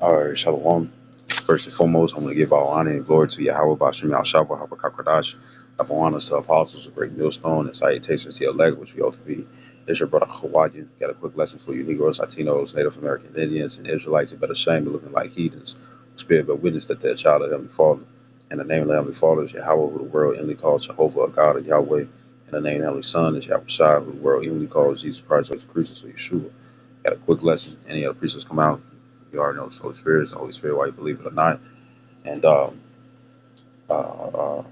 All right, Shalom. First and foremost, I'm going to give all honor and glory to Yahweh, Bashem Yahshua, Habakakadash. Double honors to apostles, a great millstone, and salutations to your elect, which we ought to be. It's your brother Hawaii. Got a quick lesson for you Negroes, Latinos, Native American Indians, and Israelites. You better shame of looking like heathens. Spirit but witness that they're a child of Heavenly Father. And the name of the Heavenly Father is Yahweh, who the world inly calls Jehovah, a God of Yahweh. And the name of the Heavenly Son is Yahweh Shai, who the world inly calls Jesus Christ, or Jesus, or Yeshua. Got a quick lesson. Any other preachers come out? You already know the Holy Spirit is the Holy Spirit, whether you believe it or not. And uh, uh,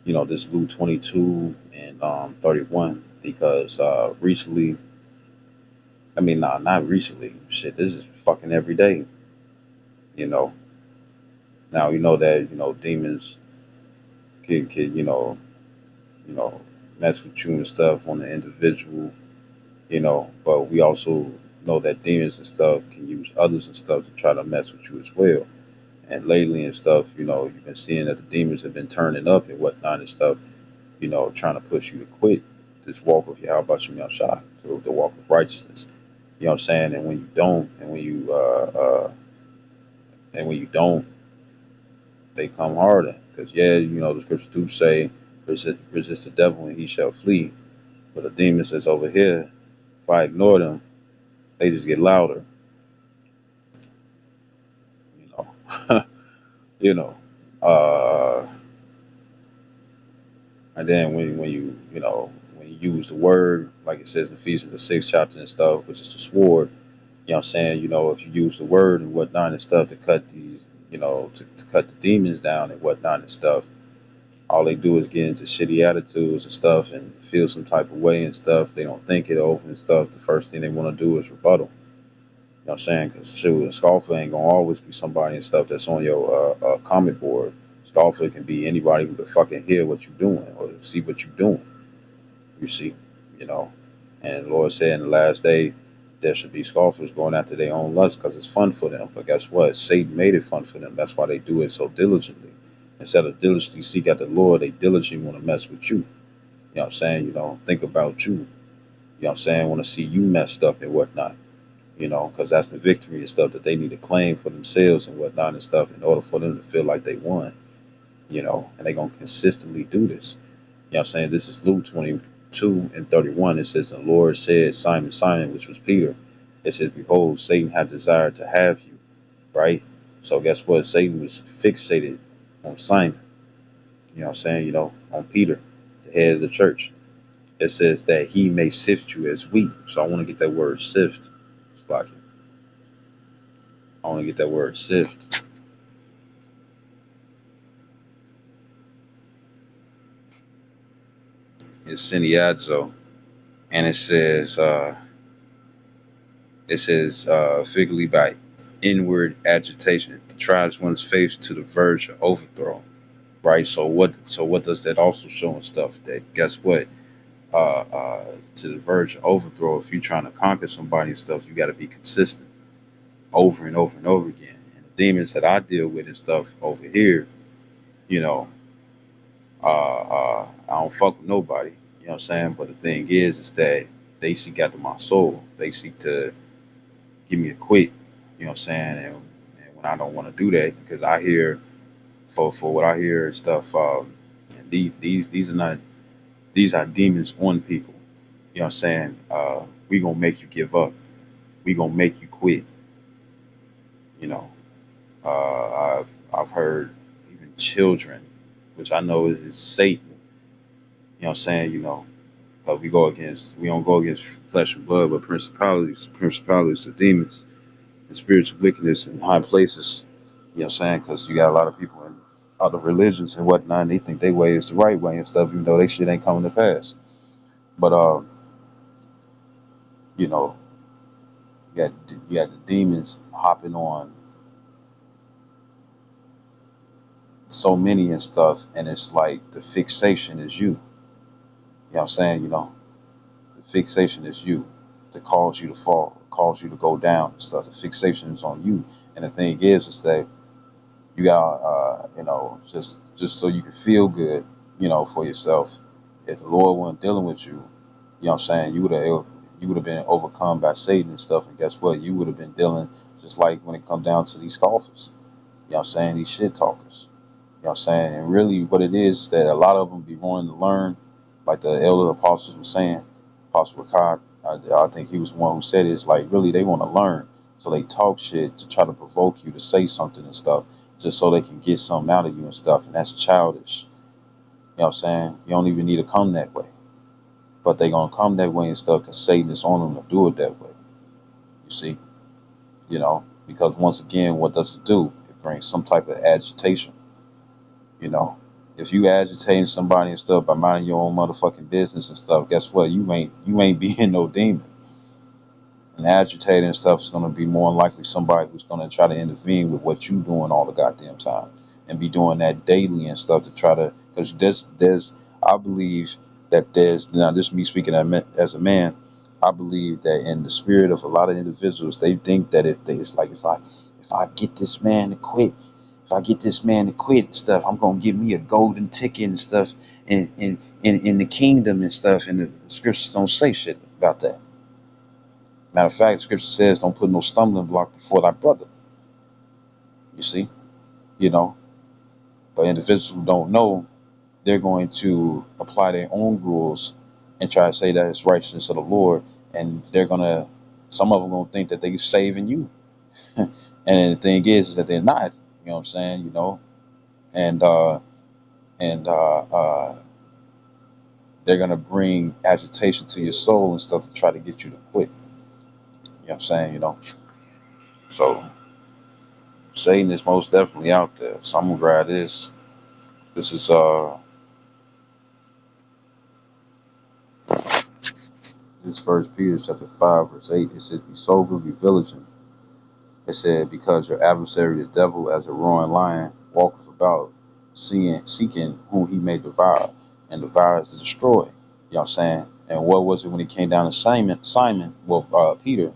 this Luke 22 and 31, because recently, I mean, nah, not recently. Shit, this is fucking every day. You know, now you know that demons can you know mess with you and stuff on the individual. But we also know that demons and stuff can use others and stuff to try to mess with you as well. And lately and stuff, you've been seeing that the demons have been turning up and whatnot and stuff, trying to push you to quit this walk of Yahweh Shem Yahshua, to the walk of righteousness. You know what I'm saying? And when you don't, and when you don't, they come harder. Because the scriptures do say, resist the devil and he shall flee. But the demons that's over here, if I ignore them, they just get louder. You know, you know. Uh, And then when you use the word, like it says in Ephesians the 6th chapter and stuff, which is the sword, if you use the word and whatnot and stuff to cut these, to cut the demons down and whatnot and stuff, all they do is get into shitty attitudes and stuff and feel some type of way and stuff. They don't think it over and stuff. The first thing they want to do is rebuttal. You know what I'm saying? Because shoot, a scoffer ain't gonna always be somebody and stuff that's on your comment board. Scoffer can be anybody who can fucking hear what you're doing or see what you're doing. You see, you know. And the Lord said in the last day, there should be scoffers going after their own lust because it's fun for them. But guess what? Satan made it fun for them. That's why they do it so diligently. Instead of diligently seek out the Lord, they diligently want to mess with you. You know what I'm saying? Think about you. You know what I'm saying? Want to see you messed up and whatnot. Because that's the victory and stuff that they need to claim for themselves and whatnot and stuff in order for them to feel like they won. And they're going to consistently do this. You know what I'm saying? This is Luke 22 and 31. It says, the Lord said, Simon, Simon, which was Peter. It says, behold, Satan had desired to have you, right? So guess what? Satan was fixated on Simon. You know what I'm saying? On Peter, the head of the church. It says that he may sift you as wheat. So I want to get that word sift. Like I want to get that word sift. It's siniadzo. And figuratively by inward agitation, it drives one's faith to the verge of overthrow. Right. So what does that also show and stuff? That guess what? To the verge of overthrow, if you're trying to conquer somebody and stuff, you got to be consistent over and over and over again. And the demons that I deal with and stuff over here, you know, I don't fuck with nobody. You know what I'm saying? But the thing is that they seek after my soul. They seek to get me to quit. You know what I'm saying? And when I don't want to do that, because I hear for what I hear and stuff, and these are not these are demons on people. You know what I'm saying? We gonna make you give up. We gonna make you quit. You know, I've heard even children, which I know is Satan. You know what I'm saying? We don't go against flesh and blood, but principalities, of demons, and spiritual wickedness in high places. You know what I'm saying? Because you got a lot of people in other religions and whatnot, and they think their way is the right way and stuff, even though they shit ain't coming to pass. But you know, you got the demons hopping on so many and stuff, and it's like the fixation is you. You know what I'm saying? The fixation is you that cause you to fall, cause you to go down and stuff. The fixation is on you. And the thing is that you got, just so you can feel good, for yourself. If the Lord wasn't dealing with you, you know what I'm saying, you would have you would have been overcome by Satan and stuff. And guess what? You would have been dealing just like when it come down to these scoffers. You know what I'm saying? These shit talkers. You know what I'm saying? And really what it is that a lot of them be wanting to learn, like the elder apostles were saying, Apostle Ricard, I think he was the one who said it, it's like really they want to learn. So they talk shit to try to provoke you to say something and stuff, just so they can get something out of you and stuff. And that's childish. You know what I'm saying? You don't even need to come that way. But they going to come that way and stuff because Satan is on them to do it that way. You see? You know? Because once again, what does it do? It brings some type of agitation. You know, if you agitating somebody and stuff by minding your own motherfucking business and stuff, guess what? You ain't being no demon. And agitating and stuff is gonna be more than likely somebody who's gonna try to intervene with what you doing all the goddamn time, and be doing that daily and stuff to try to. Because there's I believe that there's now this is me speaking as a man. I believe that in the spirit of a lot of individuals, they think that it's like if I get this man to quit, if I get this man to quit and stuff, I'm gonna give me a golden ticket and stuff in the kingdom and stuff. And the scriptures don't say shit about that. Matter of fact, scripture says don't put no stumbling block before thy brother. You see? You know? But individuals who don't know, they're going to apply their own rules and try to say that it's righteousness of the Lord. And some of them gonna think that they're saving you. And the thing is that they're not. You know what I'm saying? You know? And, and they're gonna bring agitation to your soul and stuff to try to get you to quit. You know what I'm saying? You know? So, Satan is most definitely out there. So I'm gonna grab this. This is this First Peter chapter 5 verse 8. It says, "Be sober, be vigilant." It said, "Because your adversary the devil, as a roaring lion, walketh about, seeking whom he may devour, and devours to destroy." You know what I'm saying? And what was it when he came down to Peter?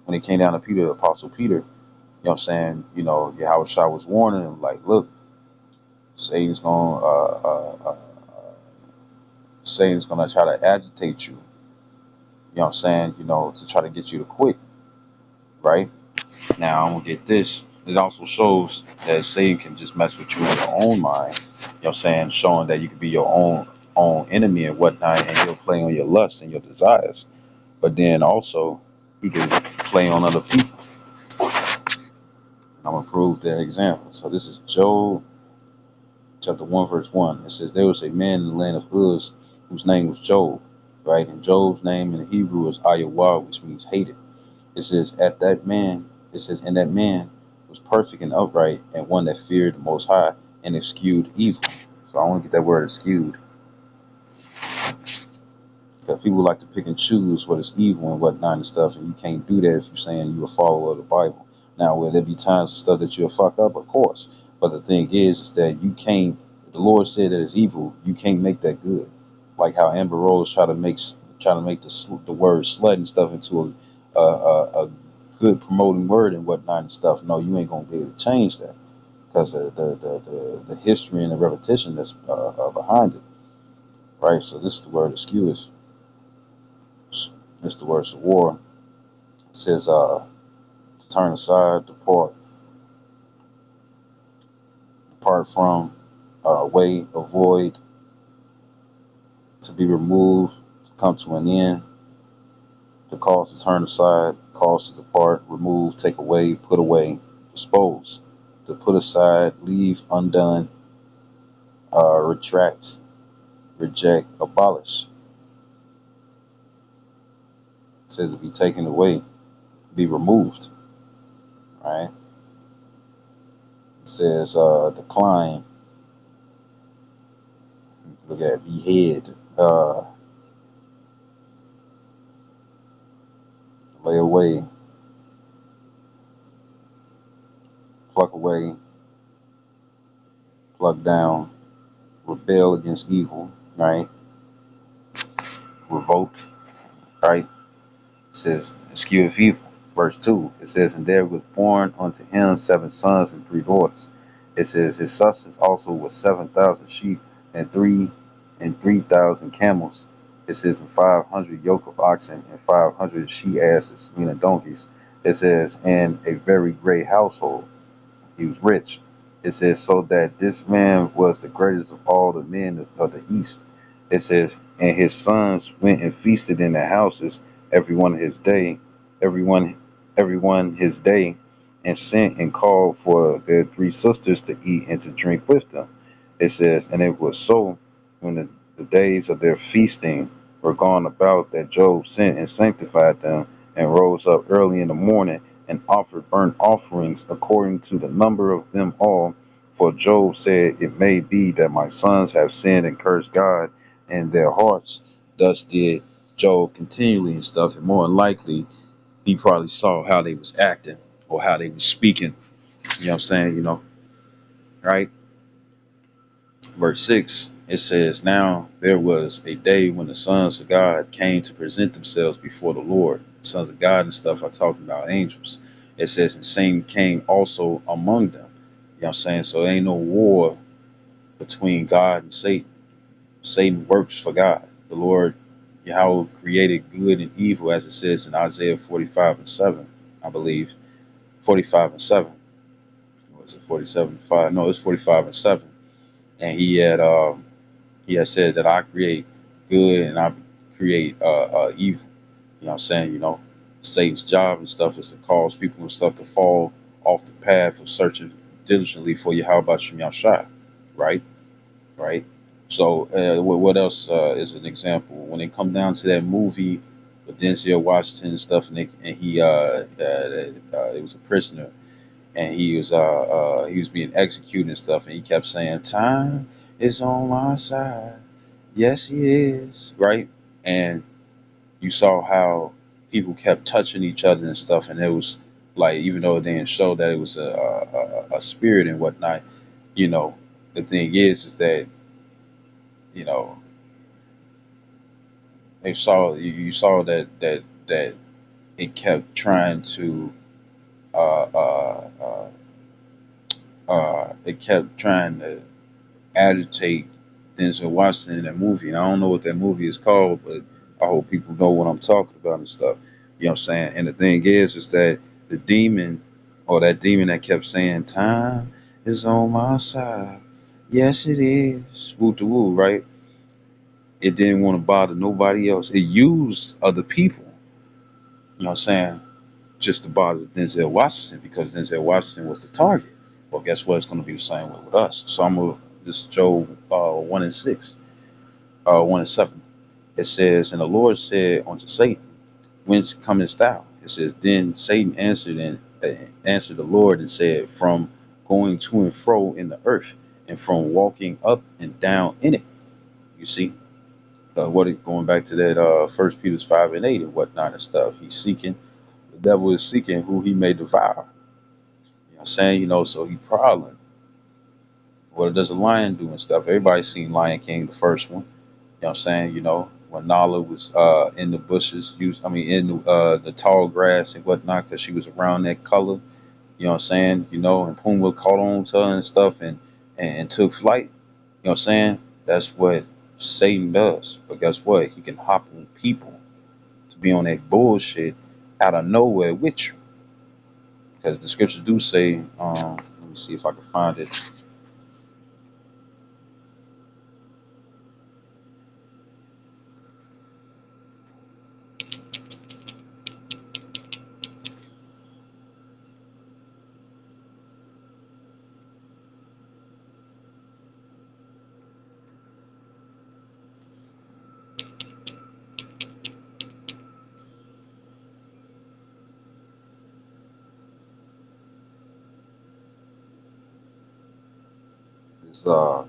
When he came down to Peter, the Apostle Peter. You know what I'm saying? You know, Yahushua was warning him, like, look, Satan's gonna Satan's gonna try to agitate you. You know what I'm saying? You know, to try to get you to quit, right? Now, I'm going to get this. It also shows that Satan can just mess with you in your own mind. You know what I'm saying? Showing that you could be your own enemy and whatnot, and he'll play on your lusts and your desires. But then also, he can play on other people. I'm going to prove that example. So this is Job chapter 1 verse 1. It says, "There was a man in the land of Uz whose name was Job." Right? And Job's name in the Hebrew is Ayawah, which means hated. It says, "And that man was perfect and upright, and one that feared the Most High, and eschewed evil." So I want to get that word eschewed, because people like to pick and choose what is evil and whatnot and stuff, and you can't do that if you're saying you're a follower of the Bible. Now, will there be times and stuff that you'll fuck up? Of course. But the thing is that you can't, the Lord said that it's evil, you can't make that good. Like how Amber Rose try to make the word slut and stuff into a good promoting word and whatnot and stuff. No, you ain't gonna be able to change that, because the history and the repetition that's behind it, right? So this is the word excuse. It's the word war. It says to turn aside, depart from, away, avoid, to be removed, to come to an end, to cause to turn aside, cause to depart, remove, take away, put away, dispose, to put aside, leave undone, retract, reject, abolish. It says to be taken away, be removed, right? It says decline, look at behead, lay away, pluck away, pluck down, rebel against evil, right? Revolt, right? It says, eschew of evil. Verse 2, it says, "And there was born unto him 7 sons and 3 daughters." It says, "His substance also was 7,000 sheep and 3,000 camels, It says, and 500 yoke of oxen and 500 she asses, meaning donkeys. It says, and a very great household. He was rich. It says, so that this man was the greatest of all the men of the East. It says, and his sons went and feasted in their houses, everyone his day, everyone, everyone his day, and sent and called for their three sisters to eat and to drink with them. It says, and it was so when the days of their feasting were gone about that Job sent and sanctified them and rose up early in the morning and offered burnt offerings according to the number of them all. For Job said, it may be that my sons have sinned and cursed God in their hearts. Thus did Job continually and stuff, and more than likely, he probably saw how they was acting or how they was speaking. You know what I'm saying? Right? Verse 6, it says, now there was a day when the sons of God came to present themselves before the Lord. The sons of God and stuff are talking about angels. It says, and Satan came also among them. You know what I'm saying? So there ain't no war between God and Satan. Satan works for God. The Lord Yahweh created good and evil, as it says in Isaiah 45 and 7, I believe. 45 and 7. Or was it 47 and 5? No, it's 45 and 7. And he has said that I create good and I create evil. You know what I'm saying? Satan's job and stuff is to cause people and stuff to fall off the path of searching diligently for you. How about you, Yahshua? Right? Right? So, what else is an example? When it come down to that movie with Denzel Washington and stuff, and it was a prisoner, and he was being executed and stuff, and he kept saying, "Time is on my side." Yes, he is, right? And you saw how people kept touching each other and stuff, and it was like, even though they didn't show that it was a spirit and whatnot, you know, the thing is that you know you saw that it kept trying to uh, uh, it kept trying to agitate Denzel Washington in that movie. And I don't know what that movie is called, but I hope people know what I'm talking about and stuff. You know what I'm saying? And the thing is that the demon, or that demon that kept saying, time is on my side. Yes, it is. Woo to woo, right? It didn't want to bother nobody else. It used other people, you know what I'm saying, just to bother Denzel Washington because Denzel Washington was the target. Well, guess what? It's going to be the same way with us. So I'm going to, this is Job 1 and 6. 1 and 7. It says, and the Lord said unto Satan, whence comest thou? It says, then Satan answered and answered the Lord and said, from going to and fro in the earth, and from walking up and down in it. You see, going back to that First Peter 5 and 8 and whatnot and stuff. He's seeking. The devil is seeking who he may devour. You know what I'm saying? So he prowling. What does a lion do and stuff? Everybody's seen Lion King, the first one. You know what I'm saying? When Nala was in the bushes, in the tall grass and whatnot, because she was around that color. You know what I'm saying? And Pumbaa caught on to her and stuff and took flight. You know what I'm saying? That's what Satan does. But guess what? He can hop on people to be on that bullshit out of nowhere with you. Because the scriptures do say, let me see if I can find it. It's, ooh,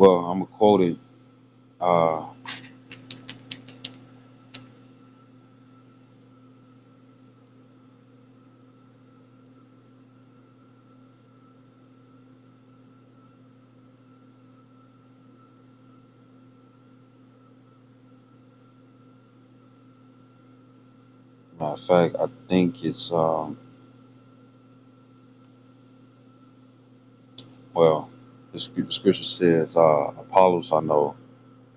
Well, I'm gonna quote it. Uh, Matter of fact, I think it's well, the scripture says, Apollos I know,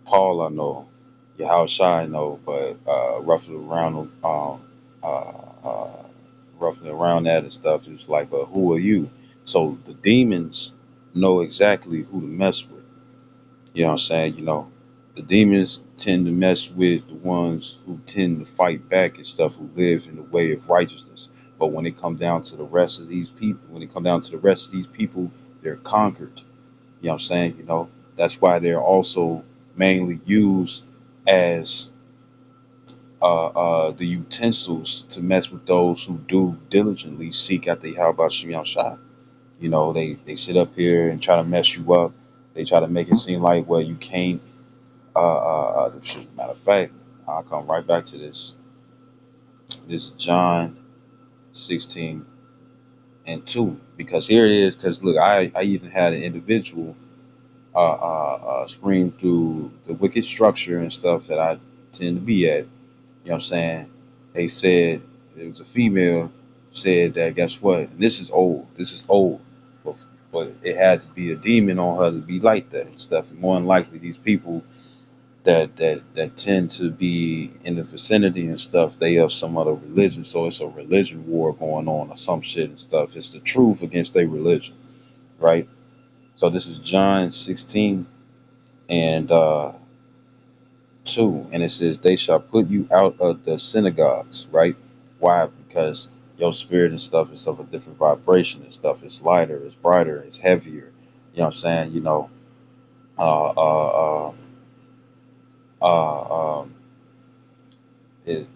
Paul I know, Yahushua I know, but uh, uh, roughly around that and stuff, it's like, but who are you? So the demons know exactly who to mess with. You know what I'm saying? The demons tend to mess with the ones who tend to fight back and stuff, who live in the way of righteousness. But when it come down to the rest of these people, they're conquered. You know what I'm saying? That's why they're also mainly used as the utensils to mess with those who do diligently seek after Yahweh Shem Shai. They sit up here and try to mess you up. They try to make it seem like, well, you can't. Matter of fact, I'll come right back to this. This is John 16 and 2. Because here it is. Because look, I even had an individual scream through the wicked structure and stuff that I tend to be at. You know what I'm saying? They said it was a female said that guess what? And this is old. This is old. But it had to be a demon on her to be like that and stuff. And more than likely these people that tend to be in the vicinity and stuff, they have some other religion. So it's a religion war going on or some shit and stuff. It's the truth against their religion, right? So this is John 16 and 2, and it says, "They shall put you out of the synagogues," right? Why? Because your spirit and stuff is of a different vibration and stuff. It's lighter, it's brighter, it's heavier. You know what I'm saying? Uh, uh, uh, um, it,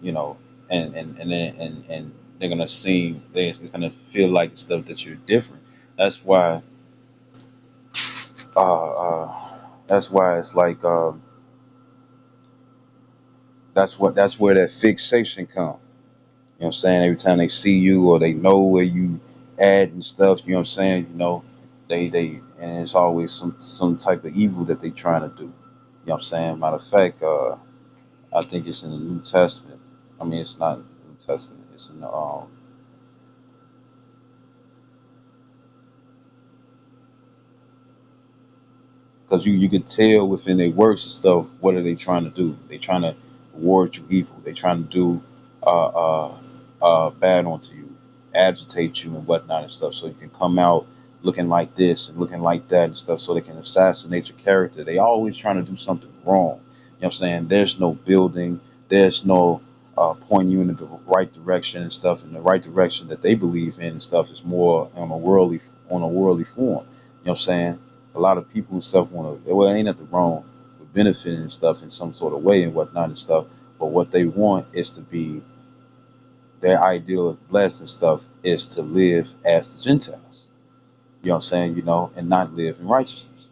and they're gonna seem, it's gonna feel like stuff that you're different. That's why, uh, uh, that's why it's like, that's where that fixation comes. You know what I'm saying? Every time they see you or they know where you at and stuff, you know what I'm saying? And it's always some type of evil that they trying to do. You know what I'm saying? Matter of fact, I think it's in the New Testament. I mean, it's not in the New Testament. It's in the because you could tell within their works and stuff, what are they trying to do? They trying to reward you evil. They trying to do uh, uh, bad onto you, agitate you and whatnot and stuff, so you can come out looking like this and looking like that and stuff, so they can assassinate your character. They always trying to do something wrong. You know what I'm saying? There's no building. There's no pointing you in the right direction and stuff. In the right direction that they believe in and stuff is more on a worldly form. You know what I'm saying? A lot of people and stuff want to, well, ain't nothing wrong with benefiting and stuff in some sort of way and whatnot and stuff, but what they want is to be, their ideal of blessed and stuff is to live as the Gentiles. You know what I'm saying? And not live in righteousness.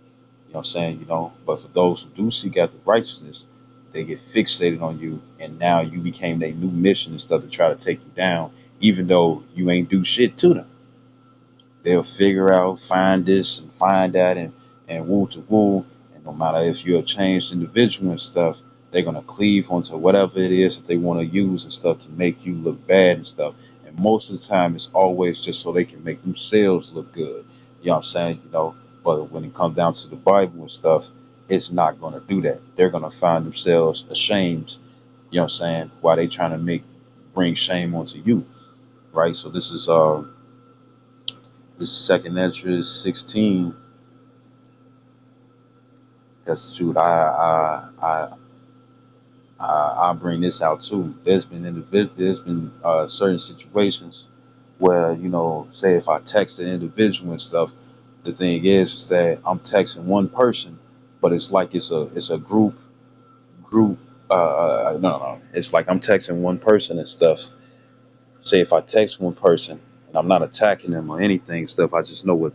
You know what I'm saying? But for those who do seek after righteousness, they get fixated on you, and now you became their new mission and stuff to try to take you down, even though you ain't do shit to them. They'll figure out, find this and find that, and woo to woo. And no matter if you're a changed individual and stuff, they're gonna cleave onto whatever it is that they want to use and stuff to make you look bad and stuff. And most of the time, it's always just so they can make themselves look good. You know what I'm saying? But when it comes down to the Bible and stuff, it's not gonna do that. They're gonna find themselves ashamed. You know what I'm saying? Why they trying to bring shame onto you, right? So this second entry is 16. Because shoot, I bring this out too. There's been certain situations where say if I text an individual and stuff, the thing is that I'm texting one person, but it's like it's a group. No. It's like I'm texting one person and stuff. Say if I text one person and I'm not attacking them or anything stuff, I just know what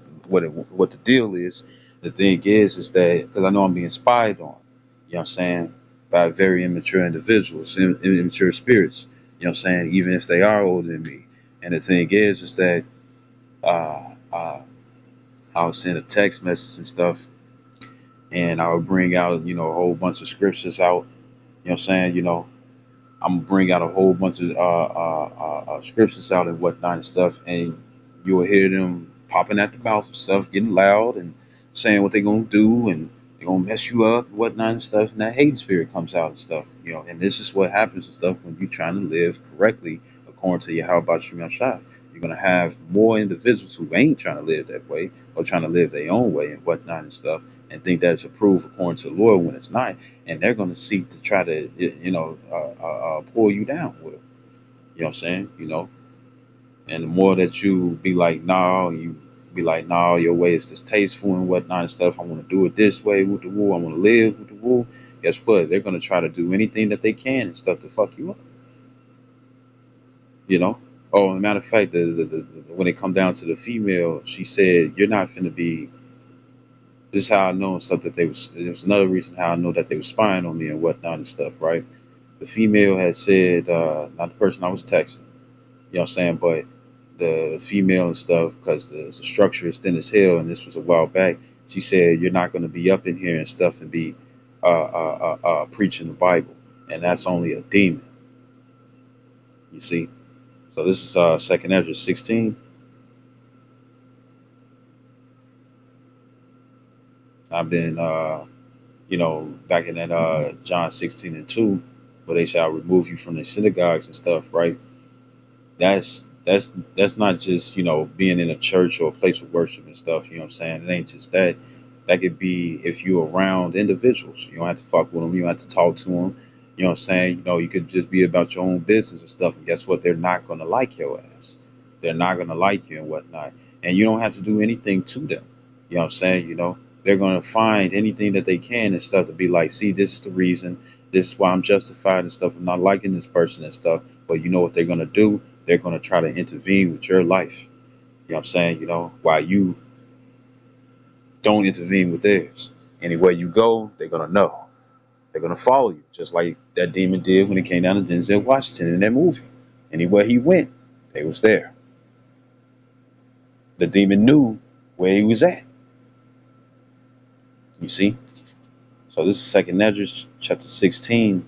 the deal is. The thing is that because I know I'm being spied on, you know what I'm saying, by very immature individuals, immature spirits, you know what I'm saying, even if they are older than me. And the thing is that uh, uh, I would send a text message and stuff, and I would bring out, a whole bunch of scriptures out, you know what I'm saying, I'm gonna bring out a whole bunch of scriptures out and whatnot and stuff, and you will hear them popping at the mouth and stuff, getting loud and saying what they're gonna do, and they're gonna mess you up and whatnot and stuff, and that hating spirit comes out and stuff, and this is what happens and stuff when you're trying to live correctly according to your how about you shot. You're gonna have more individuals who ain't trying to live that way or trying to live their own way and whatnot and stuff, and think that it's approved according to the Lord when it's not, and they're going to seek to try to pull you down with it. You know what I'm saying? And the more that you be like, nah, you be like, nah, your way is distasteful and whatnot and stuff. I want to do it this way with the woo. I want to live with the woo. Guess what? They're going to try to do anything that they can and stuff to fuck you up. You know. Oh, as a matter of fact, when it come down to the female, she said, "You're not finna be." This is how I know and stuff that they was. There's another reason how I know that they were spying on me and whatnot and stuff, right? The female had said, not the person I was texting, you know what I'm saying, but the female and stuff, because the structure is thin as hell, and this was a while back. She said, "You're not going to be up in here and stuff and be preaching the Bible, and that's only a demon." You see, so this is Second Ezra 16. I've been, back in that John 16:2, where they shall remove you from the synagogues and stuff, right? That's not just being in a church or a place of worship and stuff. You know what I'm saying? It ain't just that. That could be if you're around individuals. You don't have to fuck with them. You don't have to talk to them. You know what I'm saying? You could just be about your own business and stuff. And guess what? They're not gonna like your ass. They're not gonna like you and whatnot. And you don't have to do anything to them. You know what I'm saying? They're gonna find anything that they can and stuff to be like, see, this is the reason. This is why I'm justified and stuff. I'm not liking this person and stuff. But you know what they're gonna do? They're going to try to intervene with your life. You know what I'm saying? While you don't intervene with theirs. Anywhere you go, they're going to know. They're going to follow you, just like that demon did when it came down to Denzel Washington in that movie. Anywhere he went, they was there. The demon knew where he was at. You see? So this is Second Ezra chapter 16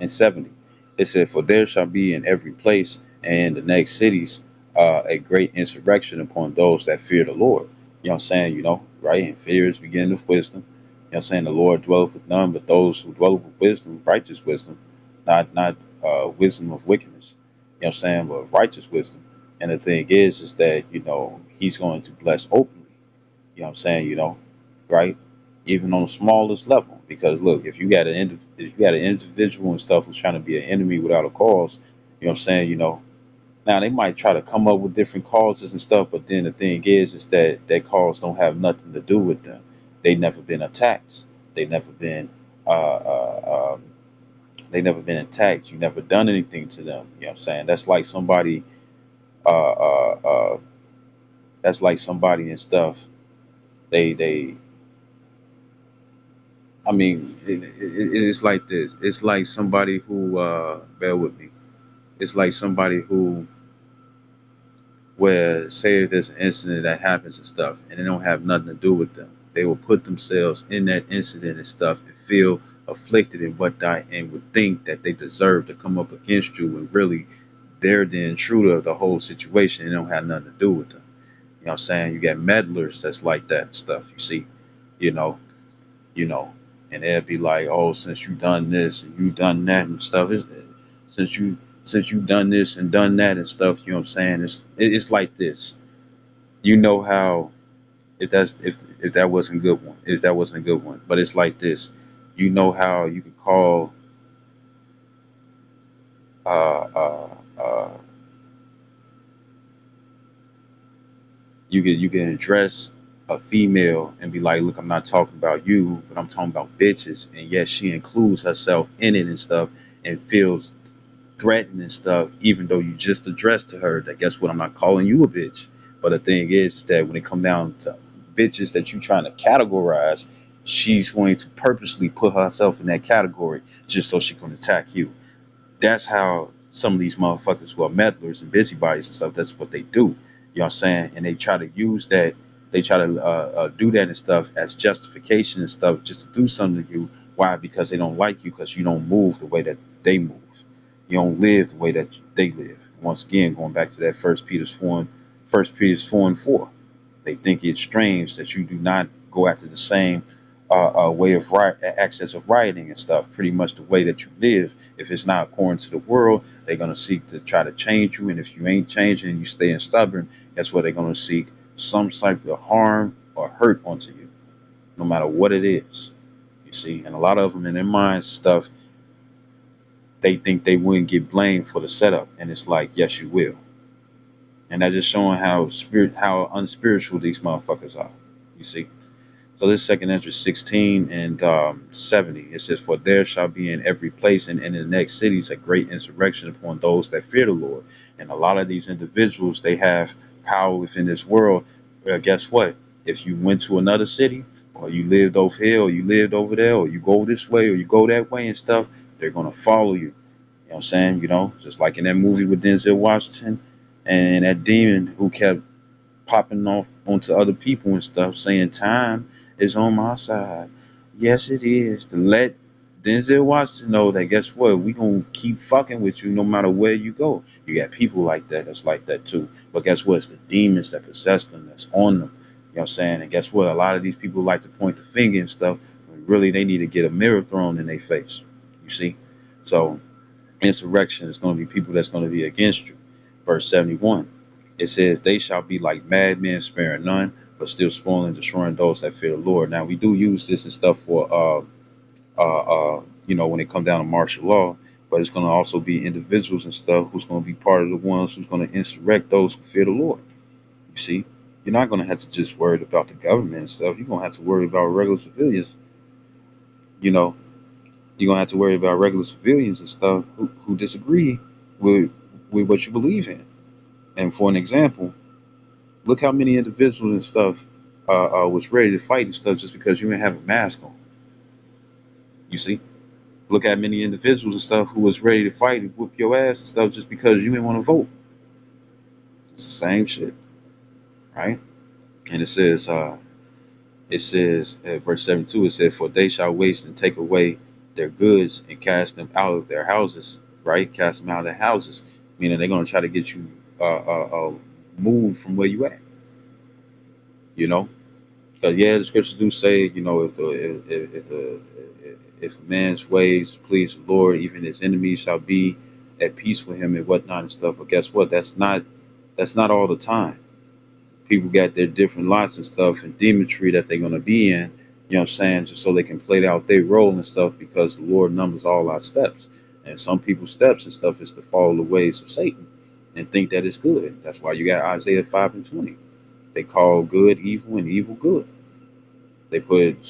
and 70. It said, "For there shall be in every place and in the next cities a great insurrection upon those that fear the Lord." You know what I'm saying? Right? And fear is beginning of wisdom. You know what I'm saying? The Lord dwelleth with none but those who dwell with wisdom, righteous wisdom, not wisdom of wickedness. You know what I'm saying? But righteous wisdom. And the thing is that, he's going to bless openly. You know what I'm saying? Right? Even on the smallest level. Because look, if you got an individual and stuff who's trying to be an enemy without a cause, you know what I'm saying? Now they might try to come up with different causes and stuff, but then the thing is that that cause don't have nothing to do with them. They never been attacked. They never been uh, uh, um, they never been attacked. You never done anything to them. You know what I'm saying? Uh, uh, uh, that's like somebody and stuff. They I mean, it's like this. It's like somebody who, bear with me. It's like somebody who, where say if there's an incident that happens and stuff, and they don't have nothing to do with them, they will put themselves in that incident and stuff and feel afflicted and whatnot, and would think that they deserve to come up against you, when really they're the intruder of the whole situation. And they don't have nothing to do with them. You know what I'm saying? You got meddlers that's like that and stuff. You see, you know. you know, and they'll be like, "Oh, since you done this and you done that and stuff, since you since you done this and done that and stuff, you know what I'm saying? It's like this. You know how if that wasn't a good one, if that wasn't a good one, but it's like this. You know how you can call uh uh uh you can address a female and be like, look, I'm not talking about you, but I'm talking about bitches. And yet she includes herself in it and stuff and feels threatened and stuff, even though you just addressed to her that, guess what, I'm not calling you a bitch. But the thing is that when it come down to bitches that you trying to categorize, she's going to purposely put herself in that category just so she can attack you. That's how some of these motherfuckers who are meddlers and busybodies and stuff, that's what they do. You know what I'm saying? And they try to use that, they try to do that and stuff as justification and stuff just to do something to you. Why? Because they don't like you, because you don't move the way that they move. You don't live the way that they live. Once again, going back to that First Peter's 4:4. They think it's strange that you do not go after the same way of access of rioting and stuff. Pretty much the way that you live. If it's not according to the world, they're gonna seek to try to change you. And if you ain't changing and you staying stubborn, that's what they're gonna seek some type of harm or hurt onto you, no matter what it is. You see, and a lot of them in their minds stuff, they think they wouldn't get blamed for the setup, and it's like, yes, you will. And that's just showing how unspiritual these motherfuckers are. You see. So this second entrance 16 and 70, it says, for there shall be in every place and in the next cities a great insurrection upon those that fear the Lord. And a lot of these individuals, they have power within this world. Guess what? If you went to another city, or you lived over here, or you lived over there, or you go this way, or you go that way and stuff, they're going to follow you. You know what I'm saying? You know, just like in that movie with Denzel Washington and that demon who kept popping off onto other people and stuff, saying time is on my side. Yes, it is. To let Denzel Washington know that, guess what, we gonna keep fucking with you no matter where you go. You got people like that that's like that too. But guess what? It's the demons that possess them that's on them. You know what I'm saying? And guess what? A lot of these people like to point the finger and stuff, when really they need to get a mirror thrown in their face. You see? So insurrection is going to be people that's going to be against you. Verse 71, it says, they shall be like madmen, sparing none, but still spoiling, destroying those that fear the Lord. Now, we do use this and stuff for, when it comes down to martial law, but it's going to also be individuals and stuff who's going to be part of the ones who's going to insurrect those who fear the Lord. You see, you're not going to have to just worry about the government and stuff. You're going to have to worry about regular civilians. You know, you're gonna have to worry about regular civilians and stuff who disagree with what you believe in. And for an example, look how many individuals and stuff was ready to fight and stuff just because you didn't have a mask on. You see, look at many individuals and stuff who was ready to fight and whoop your ass and stuff just because you didn't want to vote. It's the same shit, right? And it says verse 72, it says, for they shall waste and take away their goods and cast them out of their houses, right? Cast them out of their houses, meaning they're going to try to get you moved from where you at, you know? Because, yeah, the scriptures do say, if a man's ways please the Lord, even his enemies shall be at peace with him and whatnot and stuff. But guess what? That's not all the time. People got their different lots and stuff and demetry that they're going to be in, you know what I'm saying, just so they can play out their role and stuff, because the Lord numbers all our steps. And some people's steps and stuff is to follow the ways of Satan and think that it's good. That's why you got Isaiah 5:20. They call good evil and evil good. They put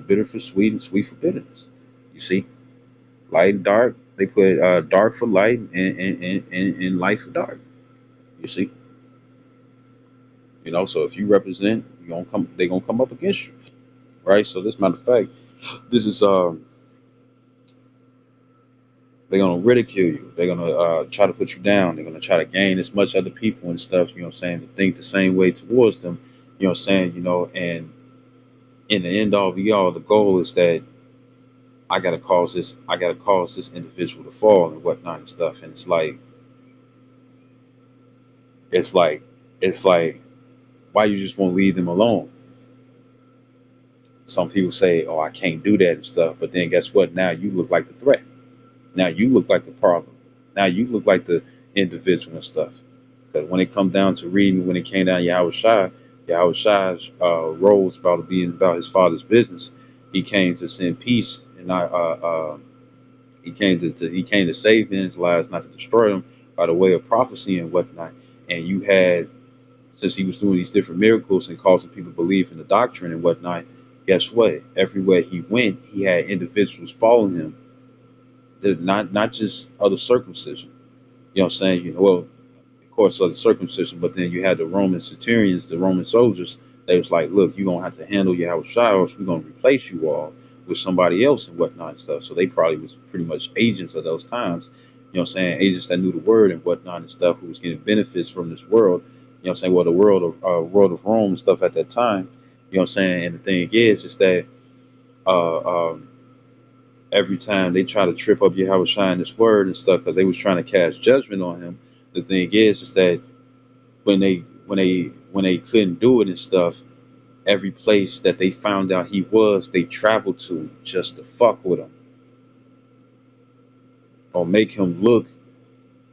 bitter for sweet and sweet for bitterness. You see, light and dark. They put dark for light and light for dark. You see. So if you represent, they're gonna come up against you, right? So this matter of fact, this is they're gonna ridicule you. They're gonna try to put you down. They're gonna try to gain as much other people and stuff. You know what I'm saying? To think the same way towards them. You know what I'm saying? And in the end all be all, the goal is that I gotta cause this individual to fall and whatnot and stuff. And it's like it's like why you just won't leave them alone? Some people say, oh, I can't do that and stuff. But then guess what? Now you look like the threat. Now you look like the problem. Now you look like the individual and stuff. Because when it comes down to reading, when it came down Yahweh Shai's role was about being about his father's business. He came to send peace, and he came to save men's lives, not to destroy them, by the way of prophecy and whatnot. And you had since he was doing these different miracles and causing people to believe in the doctrine and whatnot, guess what? Everywhere he went, he had individuals following him that not just other circumcision. You know what I'm saying? Well, of course, other circumcision, but then you had the Roman centurions, the Roman soldiers. They was like, look, you're gonna have to handle Yahweh Shai, or else we're gonna replace you all with somebody else and whatnot and stuff. So they probably was pretty much agents of those times. You know what I'm saying? Agents that knew the word and whatnot and stuff, who was getting benefits from this world. You know what I'm saying? Well, the world of Rome and stuff at that time. You know what I'm saying? And the thing is that uh, um, every time they try to trip up Yahweh Shai in this word and stuff, because they was trying to cast judgment on him. The thing is that when they couldn't do it and stuff, every place that they found out he was, they traveled to just to fuck with him or make him look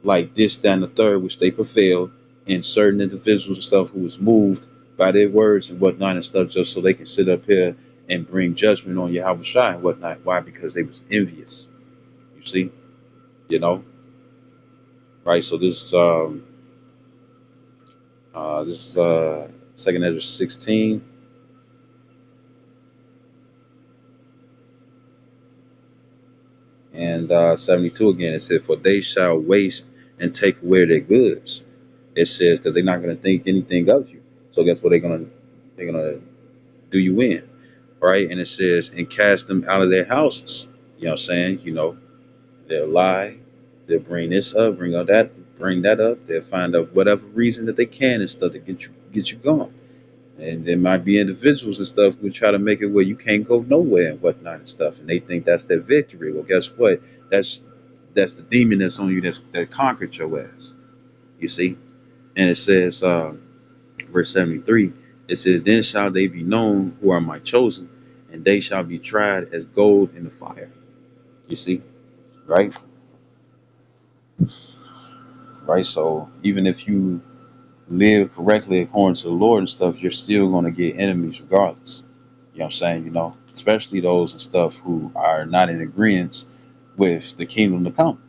like this, that, and the third, which they prevailed in certain individuals and stuff who was moved by their words and whatnot and stuff, just so they can sit up here and bring judgment on Yahweh Shai and whatnot. Why? Because they was envious. You see, you know, right? So this is Second Ezra 16 and 72 again. It said, "For they shall waste and take away their goods." It says that they're not going to think anything of you. So guess what? They're gonna do you in, right? And it says, "And cast them out of their houses." You know what I'm saying? They'll lie, they'll bring this up, bring that up. They'll find out whatever reason that they can and stuff to get you gone. And there might be individuals and stuff who try to make it where you can't go nowhere and whatnot and stuff, and they think that's their victory. Well, guess what? That's that's the demon that's on you that conquered your ass. You see? And it says, verse 73, it says, "Then shall they be known who are my chosen, and they shall be tried as gold in the fire." You see? Right? Right? So even if you live correctly according to the Lord and stuff, you're still going to get enemies regardless. You know what I'm saying? Especially those and stuff who are not in agreement with the kingdom to come.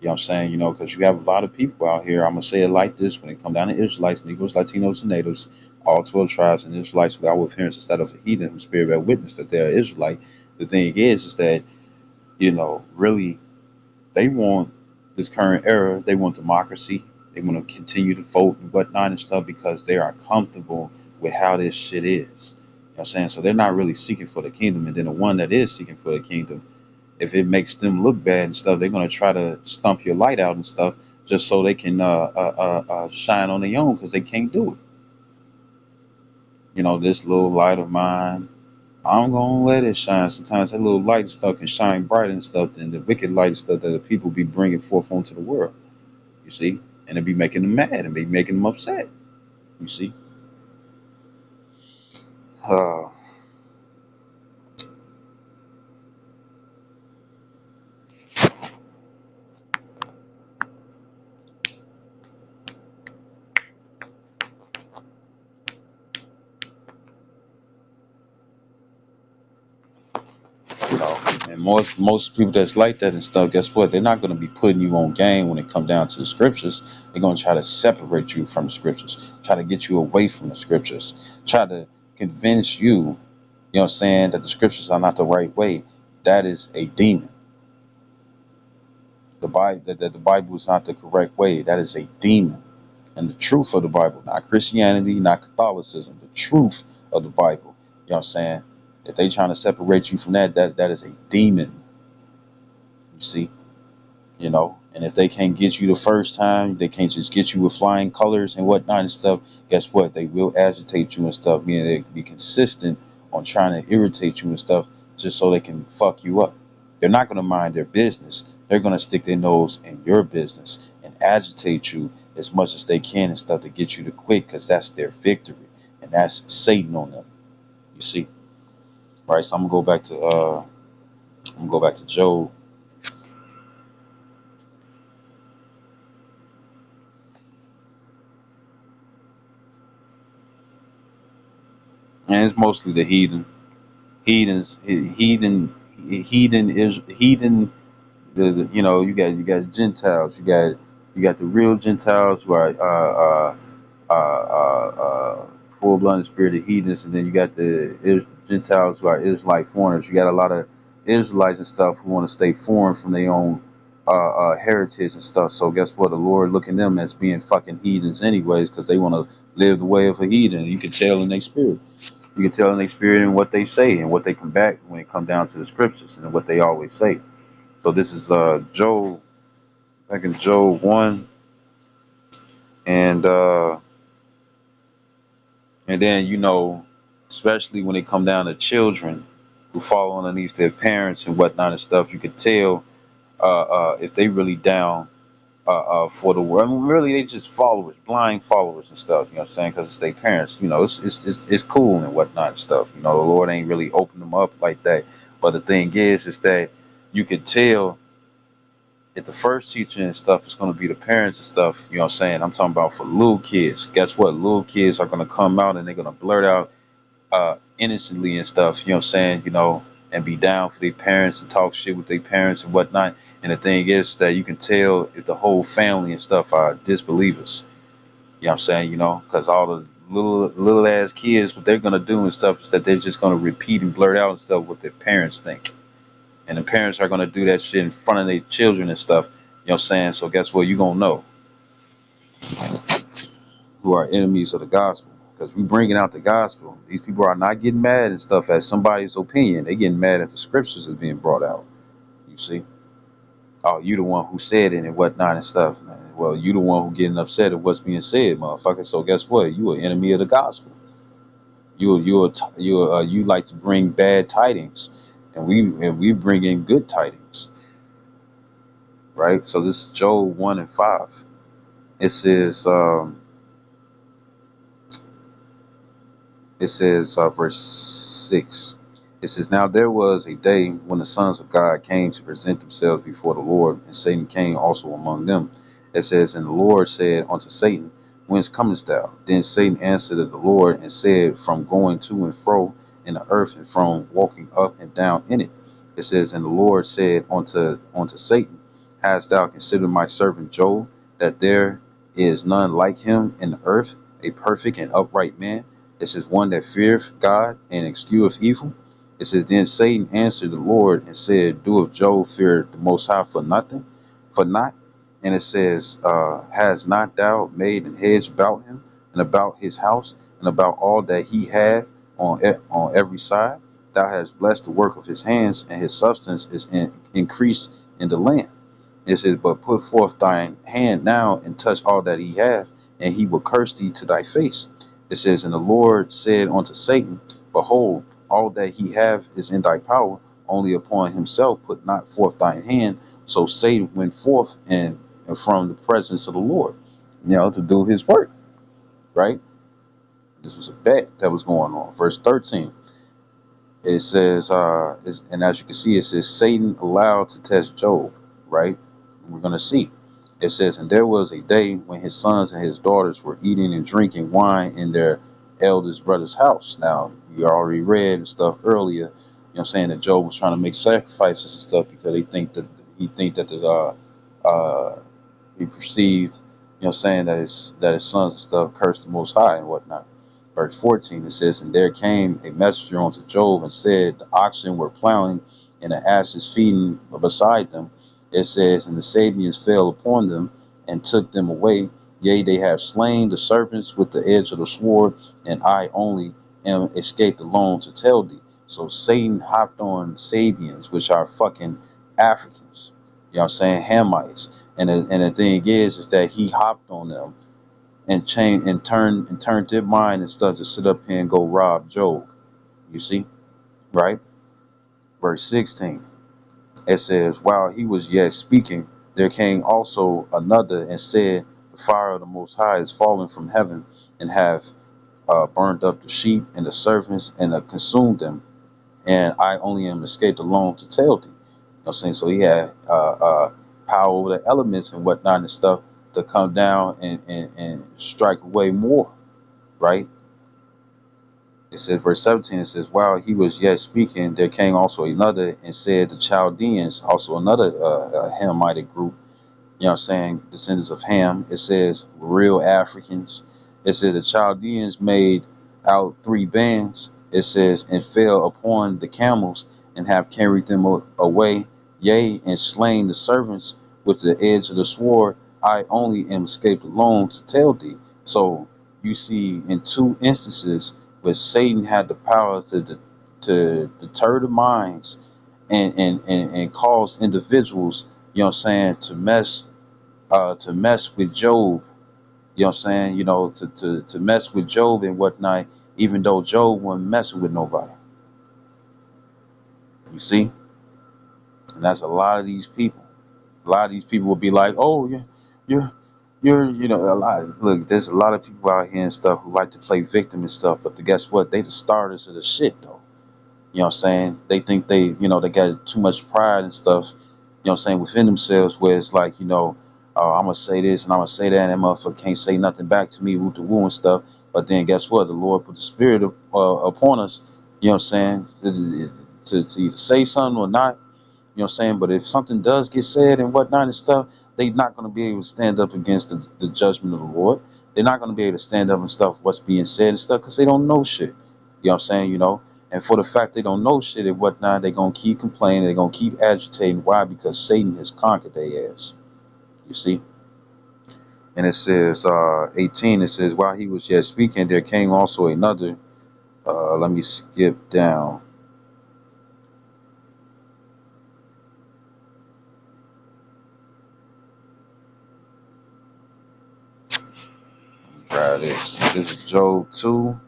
You know what I'm saying? Because you have a lot of people out here. I'm going to say it like this: when it come down to Israelites, Negroes, Latinos, and Natives, all 12 tribes and Israelites who are with parents instead of a heathen who spirit bear witness that they're Israelite. The thing is that, really, they want this current era. They want democracy. They want to continue to vote and whatnot and stuff because they are comfortable with how this shit is. You know what I'm saying? So they're not really seeking for the kingdom. And then the one that is seeking for the kingdom, if it makes them look bad and stuff, they're going to try to stump your light out and stuff just so they can shine on their own because they can't do it. This little light of mine, I'm gonna let it shine. Sometimes that little light and stuff can shine brighter and stuff than the wicked light and stuff that the people be bringing forth onto the world. You see, and it be making them mad and be making them upset. You see, uh, you know, and most people that's like that and stuff, guess what? They're not gonna be putting you on game when it come down to the scriptures. They're gonna try to separate you from the scriptures, try to get you away from the scriptures, try to convince you, you know what I'm saying, that the scriptures are not the right way. That is a demon. That the Bible is not the correct way. That is a demon. And the truth of the Bible, not Christianity, not Catholicism, the truth of the Bible. You know what I'm saying? If they trying to separate you from that is a demon. You see, and if they can't get you the first time, they can't just get you with flying colors and whatnot and stuff. Guess what? They will agitate you and stuff, meaning they be consistent on trying to irritate you and stuff, just so they can fuck you up. They're not gonna mind their business. They're gonna stick their nose in your business and agitate you as much as they can and stuff to get you to quit, because that's their victory, and that's Satan on them. You see, right? So I'm gonna go back to Job. And it's mostly the heathens, heathen. You got Gentiles, you got the real Gentiles who are full-blooded spirit of heathens, and then you got the Gentiles who are Israelite foreigners. You got a lot of Israelites and stuff who want to stay foreign from their own heritage and stuff. So guess what? The Lord looking them as being fucking heathens anyways, because they want to live the way of a heathen. You can tell in their spirit. You can tell in their spirit and what they say and what they come back when it come down to the scriptures and what they always say. So this is Job, back in Job 1, and and then, especially when it come down to children who fall underneath their parents and whatnot and stuff, you could tell if they really down for the world. I mean, really, they just followers, blind followers and stuff. You know what I'm saying? Because it's their parents. It's cool and whatnot and stuff. The Lord ain't really opened them up like that. But the thing is that you could tell if the first teacher and stuff is going to be the parents and stuff. You know what I'm saying? I'm talking about for little kids. Guess what? Little kids are going to come out and they're going to blurt out innocently and stuff, you know what I'm saying, and be down for their parents and talk shit with their parents and whatnot. And the thing is that you can tell if the whole family and stuff are disbelievers. You know what I'm saying, because all the little ass kids, what they're gonna do and stuff is that they're just gonna repeat and blurt out and stuff what their parents think. And the parents are gonna do that shit in front of their children and stuff, you know what I'm saying? So guess what, you gonna know who are enemies of the gospel. Because we bringing out the gospel. These people are not getting mad and stuff at somebody's opinion. They getting mad at the scriptures that's being brought out. You see? Oh, you the one who said it and whatnot and stuff. Well, you the one who getting upset at what's being said, motherfucker. So guess what? You an enemy of the gospel. You like to bring bad tidings, and we bring in good tidings, right? So this is Job 1:5. It says. Verse 6. It says, Now there was a day when the sons of God came to present themselves before the Lord, and Satan came also among them. It says, And the Lord said unto Satan, Whence comest thou? Then Satan answered the Lord and said, From going to and fro in the earth, and from walking up and down in it. It says, And the Lord said unto Satan, Hast thou considered my servant Job, that there is none like him in the earth, a perfect and upright man? It says, One that feareth God and escheweth evil. It says, Then Satan answered the Lord and said, Doeth Job fear the Most High for nothing? For naught? And it says, Has not thou made an hedge about him and about his house and about all that he had on every side? Thou hast blessed the work of his hands, and his substance is increased in the land. It says, But put forth thine hand now and touch all that he hath, and he will curse thee to thy face. It says, And the Lord said unto Satan, Behold, all that he have is in thy power, only upon himself put not forth thine hand. So Satan went forth and from the presence of the Lord, to do his work, right? This was a bet that was going on. Verse 13, it says, and as you can see, it says, Satan allowed to test Job, right? We're going to see. It says, And there was a day when his sons and his daughters were eating and drinking wine in their eldest brother's house. Now, we already read and stuff earlier, saying that Job was trying to make sacrifices and stuff because he think that he perceived, saying that his sons and stuff cursed the Most High and whatnot. Verse 14, it says, And there came a messenger unto Job and said, The oxen were plowing and the asses feeding beside them. It says, And the Sabians fell upon them and took them away. Yea, they have slain the serpents with the edge of the sword, and I only am escaped alone to tell thee. So Satan hopped on Sabians, which are fucking Africans. You know what I'm saying? Hamites. And the thing is that he hopped on them and turned their mind and stuff to sit up here and go rob Job. You see? Right? Verse 16. It says, While he was yet speaking, there came also another and said, The fire of the Most High is fallen from heaven, and have burned up the sheep and the servants and consumed them. And I only am escaped alone to tell thee. You know what I'm saying? So he had power over the elements and whatnot and stuff to come down and strike away more, right? It says, verse 17, it says, While he was yet speaking, there came also another and said, The Chaldeans, also another Hamitic group, descendants of Ham. It says, real Africans. It says the Chaldeans made out 3 bands. It says, and fell upon the camels and have carried them away, yea, and slain the servants with the edge of the sword. I only am escaped alone to tell thee. So you see in 2 instances where Satan had the power to deter the minds and cause individuals, you know what I'm saying, to mess with Job, you know what I'm saying, to mess with Job and whatnot, even though Job wasn't messing with nobody. You see? And that's a lot of these people. A lot of these people will be like, oh, you're, a lot. Look, there's a lot of people out here and stuff who like to play victim and stuff, but guess what? They the starters of the shit, though. You know what I'm saying? They think they got too much pride and stuff, you know what I'm saying, within themselves, where it's like, I'm going to say this and I'm going to say that, and that motherfucker can't say nothing back to me, woo to woo and stuff. But then guess what? The Lord put the spirit upon us, you know what I'm saying, to either say something or not, you know what I'm saying? But if something does get said and whatnot and stuff, they're not going to be able to stand up against the judgment of the Lord. They're not going to be able to stand up and stuff, what's being said and stuff, because they don't know shit. You know what I'm saying? And for the fact they don't know shit and whatnot, they're going to keep complaining. They're going to keep agitating. Why? Because Satan has conquered their ass. You see? And it says, 18, it says, while he was yet speaking, there came also another. Let me skip down. Try this. This is Job 2:1.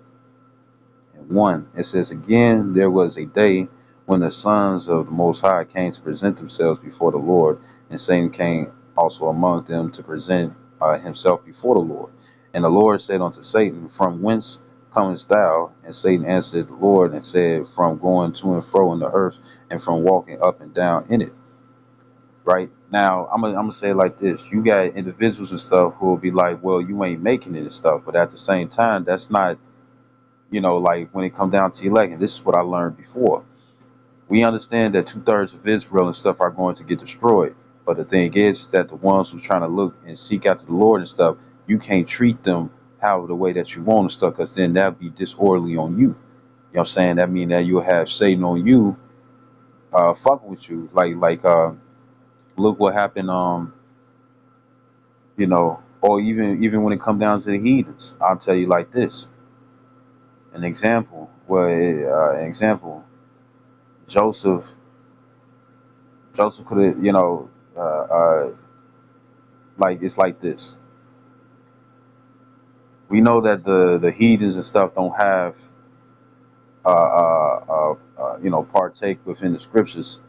It says, again, there was a day when the sons of the Most High came to present themselves before the Lord, and Satan came also among them to present himself before the Lord. And the Lord said unto Satan, from whence comest thou? And Satan answered the Lord and said, from going to and fro in the earth, and from walking up and down in it. Right now, I'm gonna say it like this: you got individuals and stuff who will be like, well, you ain't making it and stuff, but at the same time, that's not, like when it comes down to election. This is what I learned before. We understand that 2/3 of Israel and stuff are going to get destroyed. But the thing is that the ones who's trying to look and seek after the Lord and stuff, you can't treat them how the way that you want and stuff, because then that'd be disorderly on you. You know what I'm saying? That mean that you'll have Satan on you, fucking with you. Look what happened, or even when it come down to the heathens. I'll tell you like this. An example, Joseph could have, like it's like this. We know that the heathens and stuff don't have partake within the scriptures,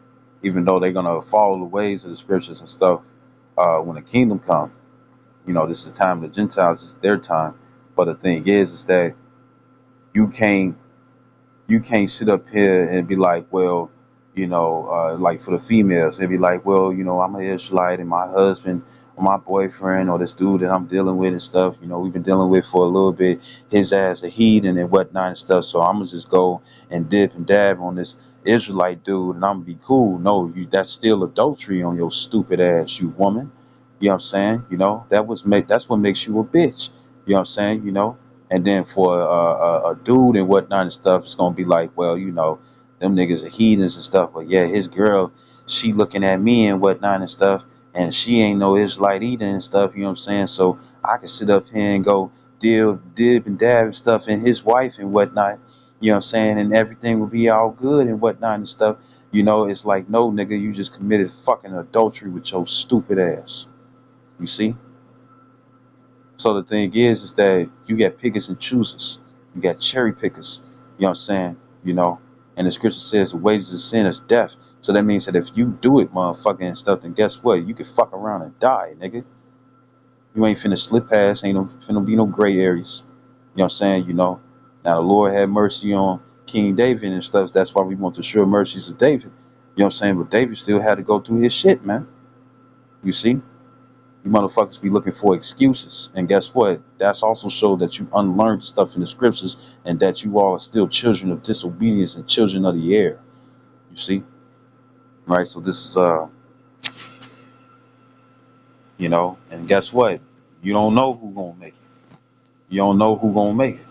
even though they're gonna follow the ways of the scriptures and stuff. When the kingdom come, this is the time of the Gentiles. It's their time. But the thing is that you can't you can't sit up here and be like, well, like for the females, they'd be like, well, I'm an Israelite and my husband or my boyfriend or this dude that I'm dealing with and stuff, we've been dealing with for a little bit, his ass a heathen and whatnot and stuff. So I'm gonna just go and dip and dab on this Israelite dude and I'm gonna be cool. No, that's still adultery on your stupid ass, you woman. You know what I'm saying? That's what makes you a bitch. You know what I'm saying? And then for a dude and whatnot and stuff, it's gonna be like, well, them niggas are heathens and stuff. But yeah, his girl, she looking at me and whatnot and stuff, and she ain't no Israelite either and stuff. You know what I'm saying? So I can sit up here and go dib and dab and stuff, and his wife and whatnot. You know what I'm saying? And everything will be all good and whatnot and stuff. It's like, no, nigga, you just committed fucking adultery with your stupid ass. You see? So the thing is that you got pickers and choosers. You got cherry pickers. You know what I'm saying? And the scripture says the wages of sin is death. So that means that if you do it, motherfucking and stuff, then guess what? You can fuck around and die, nigga. You ain't finna slip past. Ain't no finna be no gray areas. You know what I'm saying? Now the Lord had mercy on King David and stuff. That's why we want the sure mercies of David. You know what I'm saying? But David still had to go through his shit, man. You see? You motherfuckers be looking for excuses. And guess what? That's also showed that you unlearned stuff in the scriptures and that you all are still children of disobedience and children of the air. You see? Right? So this is and guess what? You don't know who gonna make it. You don't know who gonna make it.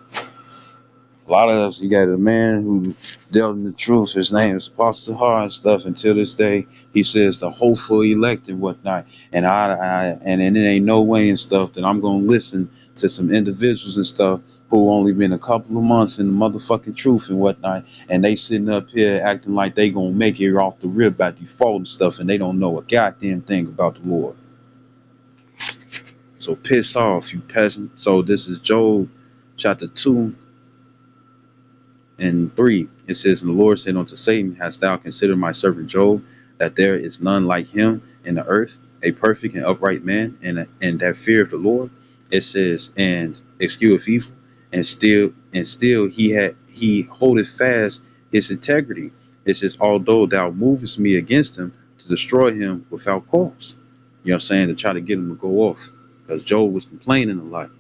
A lot of us, you got a man who dealt in the truth. His name is Apostle Har and stuff. Until this day, he says the hopeful elect and whatnot. And and it ain't no way and stuff that I'm gonna listen to some individuals and stuff who only been a couple of months in the motherfucking truth and whatnot, and they sitting up here acting like they gonna make it off the rip by default and stuff, and they don't know a goddamn thing about the Lord. So piss off, you peasant. So this is Job chapter 2:3. It says, and the Lord said unto Satan, hast thou considered my servant Job, that there is none like him in the earth, a perfect and upright man, and that feareth the Lord? It says, and excuseth evil, and still he holdeth fast his integrity. It says, although thou movest me against him to destroy him without cause. You know what I'm saying? To try to get him to go off. Because Job was complaining a lot.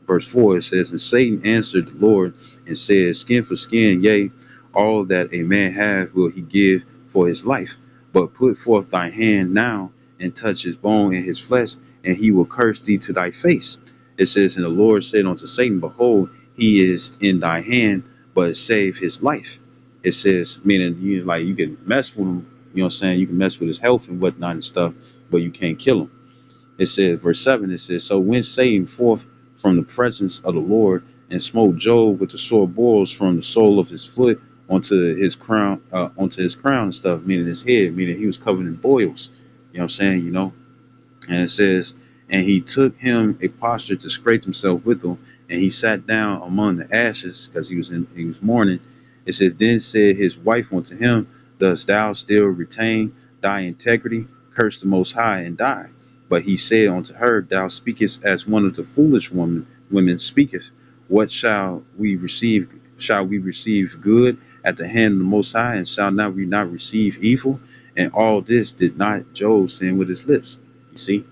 Verse 4, it says, and Satan answered the Lord and said, skin for skin, yea, all that a man have will he give for his life. But put forth thy hand now and touch his bone and his flesh, and he will curse thee to thy face. It says, and the Lord said unto Satan, behold, he is in thy hand, but save his life. It says, meaning you can mess with him, you know what I'm saying? You can mess with his health and whatnot and stuff, but you can't kill him. It says, verse 7, it says, so went Satan forth from the presence of the Lord and smote Job with the sore boils from the sole of his foot onto his crown and stuff, meaning his head, meaning he was covered in boils. You know what I'm saying? And it says, and he took him a posture to scrape himself with them, and he sat down among the ashes because he was mourning. It says, then said his wife unto him, dost thou still retain thy integrity? Curse the Most High and die. But he said unto her, thou speakest as one of the foolish women speaketh. What shall we receive? Shall we receive good at the hand of the Most High, and shall we not receive evil? And all this did not Job sin with his lips. You see,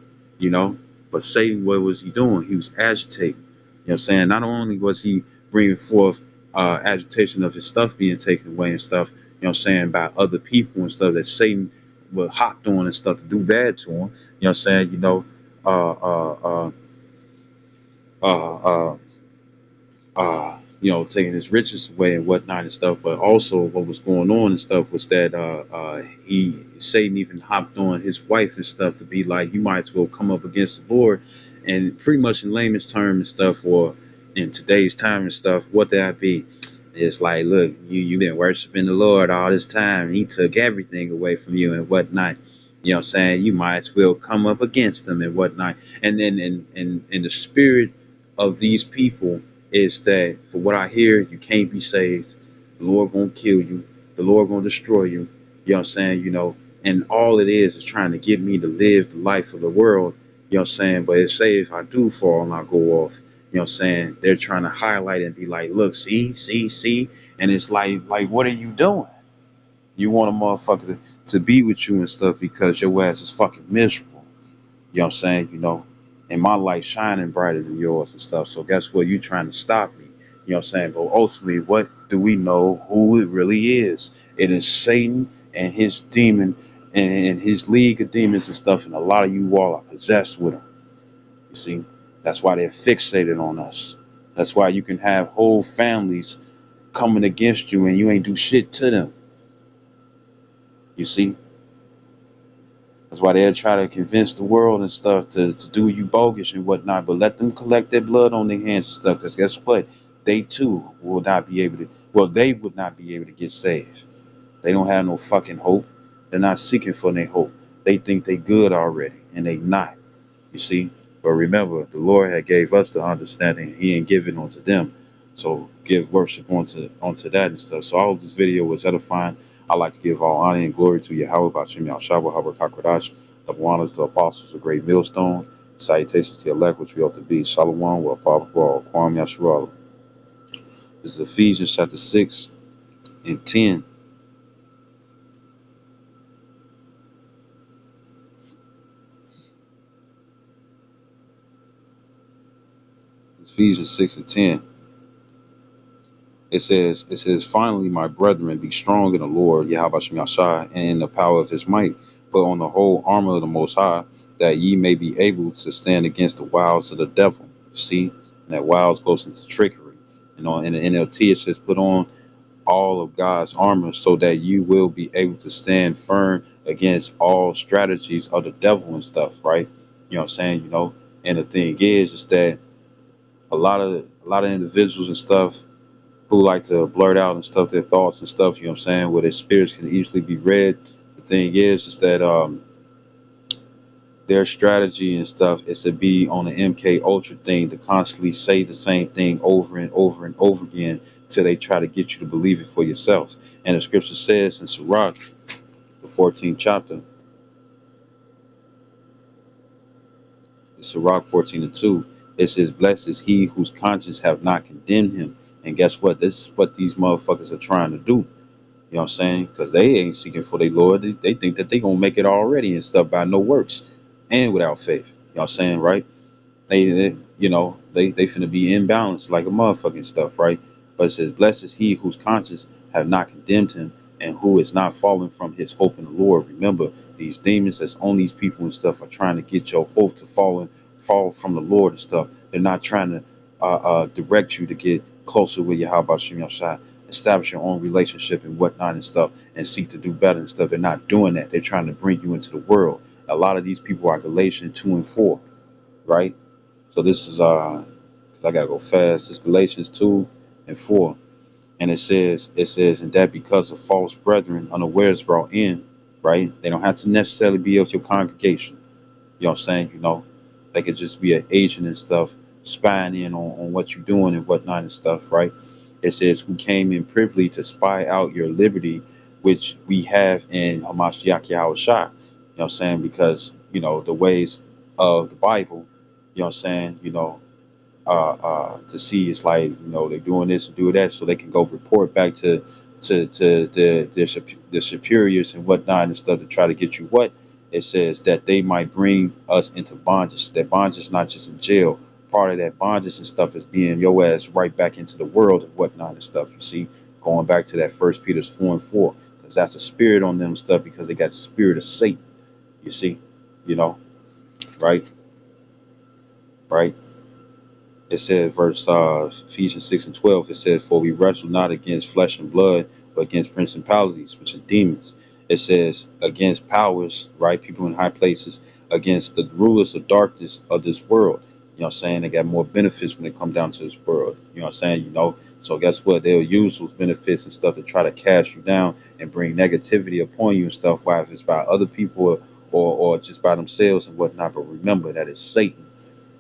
but Satan, what was he doing? He was agitating. You know what I'm saying? Not only was he bringing forth agitation of his stuff being taken away and stuff, you know what I'm saying, by other people and stuff that Satan was hopped on and stuff to do bad to him. You know what I'm saying? Uh, uh, uh, uh, taking his riches away and whatnot and stuff. But also, what was going on and stuff was that Satan even hopped on his wife and stuff to be like, you might as well come up against the Lord, and pretty much in layman's terms and stuff, or in today's time and stuff, what that be? It's like, look, you've been worshiping the Lord all this time, and he took everything away from you and whatnot. You know what I'm saying? You might as well come up against them and whatnot. And then in the spirit of these people is that, for what I hear, you can't be saved. The Lord gonna kill you. The Lord gonna destroy you. You know what I'm saying? And all it is trying to get me to live the life of the world. You know what I'm saying? But it's say if I do fall and I go off, you know what I'm saying? They're trying to highlight it and be like, look, see. And it's like, what are you doing? You want a motherfucker to be with you and stuff because your ass is fucking miserable. You know what I'm saying? And my light shining brighter than yours and stuff. So guess what? You trying to stop me. You know what I'm saying? But ultimately, what do we know who it really is? It is Satan and his demon and his league of demons and stuff. And a lot of you all are possessed with them. You see? That's why they're fixated on us. That's why you can have whole families coming against you and you ain't do shit to them. You see? That's why they'll try to convince the world and stuff to do you bogus and whatnot. But let them collect their blood on their hands and stuff. Because guess what? They too will not be able to. Well, they would not be able to get saved. They don't have no fucking hope. They're not seeking for their hope. They think they good already, and they not. You see. But remember, the Lord had gave us the understanding. He ain't given unto them. So give worship onto that and stuff. So I hope this video was edifying. I like to give all honor and glory to Yahweh, Bashim Yahshua, Habar double honors to apostles, a great millstone. Salutations to the elect, which we ought to be. Shalom, wa Papa, Kwam Yashua. This is Ephesians chapter 6:10. Ephesians 6:10. It says, finally, my brethren, be strong in the Lord, Yahweh Shem Yahshua, and in the power of his might. Put on the whole armor of the Most High, that ye may be able to stand against the wiles of the devil. See, And that wiles goes into trickery. You know, in the NLT it says put on all of God's armor so that you will be able to stand firm against all strategies of the devil and stuff, right? You know what I'm saying? You know, and the thing is that a lot of individuals and stuff who like to blurt out and stuff their thoughts and stuff, you know what I'm saying, where their spirits can easily be read. The thing is that their strategy and stuff is to be on the MK Ultra thing, to constantly say the same thing over and over and over again till they try to get you to believe it for yourselves. And the scripture says in Sirach, the 14th chapter, Sirach 14 and 2, it says, "Blessed is he whose conscience have not condemned him." And guess what? This is what these motherfuckers are trying to do. You know what I'm saying? Because they ain't seeking for their Lord. They think that they going to make it already and stuff by no works and without faith. You know what I'm saying, right? They finna be imbalanced like a motherfucking stuff, right? But it says, "Blessed is he whose conscience have not condemned him, and who is not fallen from his hope in the Lord." Remember, these demons that's on these people and stuff are trying to get your hope to fall from the Lord and stuff. They're not trying to direct you to get closer with your how about you, shot, establish your own relationship and whatnot and stuff, and seek to do better and stuff. They're not doing that. They're trying to bring you into the world. A lot of these people are Galatians 2 and 4, right? So this is 'cause I gotta go fast. It's Galatians 2 and 4, and it says, and that because of false brethren unawares brought in, right? They don't have to necessarily be of your congregation. You know what I'm saying? You know, they could just be an agent and stuff, spying in on what you're doing and whatnot and stuff, right? It says, who came in privily to spy out your liberty, which we have in Hamashiach Yahushua. You know what I'm saying? Because, the ways of the Bible, you know what I'm saying, to see it's like, they're doing this and doing that so they can go report back to their superiors and whatnot and stuff to try to get you what it says, that they might bring us into bondage. That bondage is not just in jail. Part of that bondage and stuff is being your ass right back into the world and whatnot and stuff. You see, going back to that First Peter's 4 and 4, because that's the spirit on them and stuff, because they got the spirit of Satan. You see, you know, right, right. It says, verse Ephesians 6 and 12, it says, "For we wrestle not against flesh and blood, but against principalities, which are demons." It says, against powers, right? People in high places, against the rulers of darkness of this world. You know what I'm saying? They got more benefits when it come down to this world. You know what I'm saying? So guess what? They'll use those benefits and stuff to try to cast you down and bring negativity upon you and stuff. Why, if it's by other people or just by themselves and whatnot. But remember that it's Satan.